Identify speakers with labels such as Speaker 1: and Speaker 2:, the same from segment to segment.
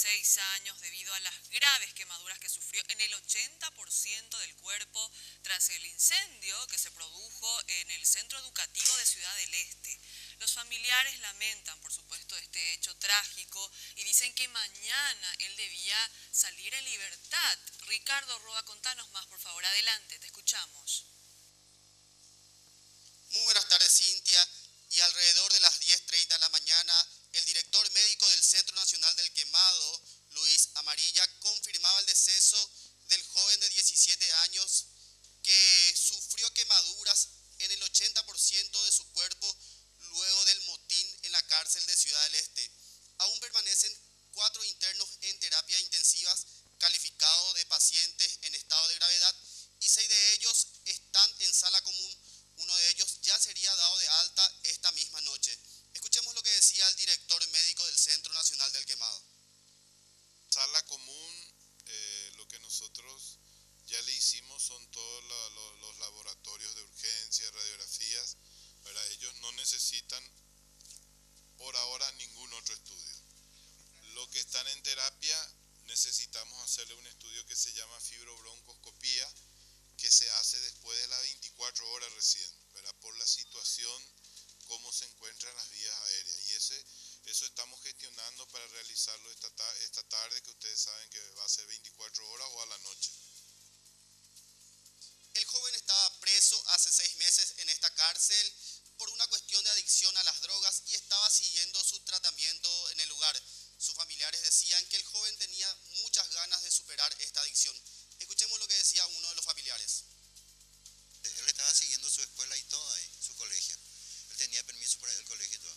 Speaker 1: 16 años debido a las graves quemaduras que sufrió en el 80% del cuerpo tras el incendio que se produjo en el centro educativo de Ciudad del Este. Los familiares lamentan, por supuesto, este hecho trágico y dicen que mañana él debía salir en libertad. Ricardo Roa, contanos más, por favor. Adelante, te escuchamos.
Speaker 2: Muy buenas tardes, Cintia. Y alrededor de las 10:30 de la mañana, el director médico del Centro Nacional del Quemado, Luis Amarilla, confirmaba el deceso del joven de 17 años que sufrió quemaduras en el 80% de su cuerpo luego del motín en la cárcel de Ciudad del Este. Aún permanecen 4 internos en terapia intensivas calificados de pacientes en estado de gravedad y 6 de ellos están en sala común. Uno de ellos ya sería dado de alta esta misma noche. Escuchemos lo que decía el director médico del Centro Nacional del Quemado.
Speaker 3: Sala común, lo que nosotros ya le hicimos son todos los laboratorios de urgencia, radiografías, ¿verdad? Ellos no necesitan por ahora ningún otro estudio. Lo que están en terapia necesitamos hacerle un estudio que se llama fibrobroncoscopía, que se hace después de las 24 horas recién, ¿verdad? Por la situación, cómo se encuentran las vías aéreas. Y eso estamos gestionando para realizarlo esta tarde, que ustedes saben que va a ser 24 horas o a la noche.
Speaker 2: El joven estaba preso hace 6 meses en esta cárcel por una cuestión de adicción a las drogas y estaba siguiendo su tratamiento en el lugar. Sus familiares decían que el joven tenía muchas ganas de superar esta adicción. Escuchemos lo que decía uno de los familiares.
Speaker 4: Él estaba siguiendo su escuela y todo ahí, su colegio. Él tenía permiso para ir al colegio y todo.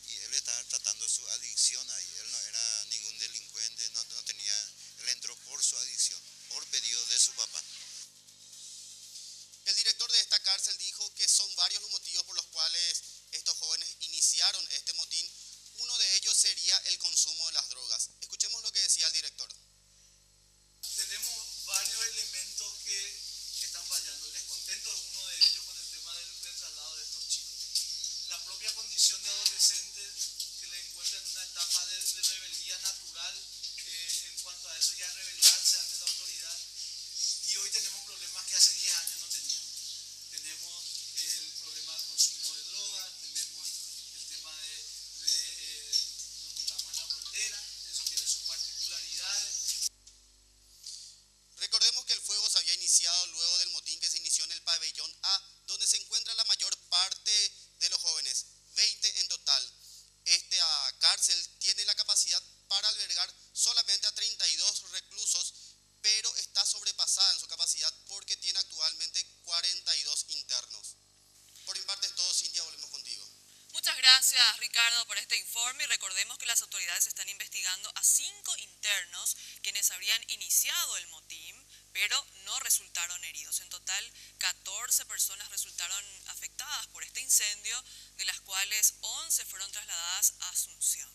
Speaker 4: Y él estaba tratando su adicción ahí. Él no era ningún delincuente, no tenía... Él entró por su adicción, por pedido de su papá.
Speaker 2: El director de esta cárcel dijo que son varios los motivos por los cuales estos jóvenes iniciaron este motín. Uno de ellos sería el consumo de las drogas. Escuchemos lo que decía el director.
Speaker 5: Tenemos varios elementos que están fallando. Les contento alguno de ellos con el tema del traslado de estos chicos. La propia condición de adolescentes que le encuentran en una etapa de rebeldía natural en cuanto a eso y a rebelarse ante la autoridad. Y hoy tenemos problemas que hace 10 años no teníamos. Tenemos el problema del consumo de drogas, tenemos el tema nos encontramos en la frontera, eso tiene sus particularidades.
Speaker 2: Recordemos que el fuego se había iniciado luego del motín que se inició en el pabellón A, donde se encuentra la mayor parte de los jóvenes, 20 en total. Esta cárcel tiene la capacidad para albergar solamente a 32 reclusos, pero está sobrepasada en su capacidad porque tiene actualmente 42 internos. Por mi parte es todo, Cintia, volvemos contigo.
Speaker 1: Muchas gracias, Ricardo, por este informe y recordemos que las autoridades están investigando a 5 internos quienes habrían iniciado el motín, pero no resultaron heridos. En total, 14 personas resultaron afectadas por este incendio, de las cuales 11 fueron trasladadas a Asunción.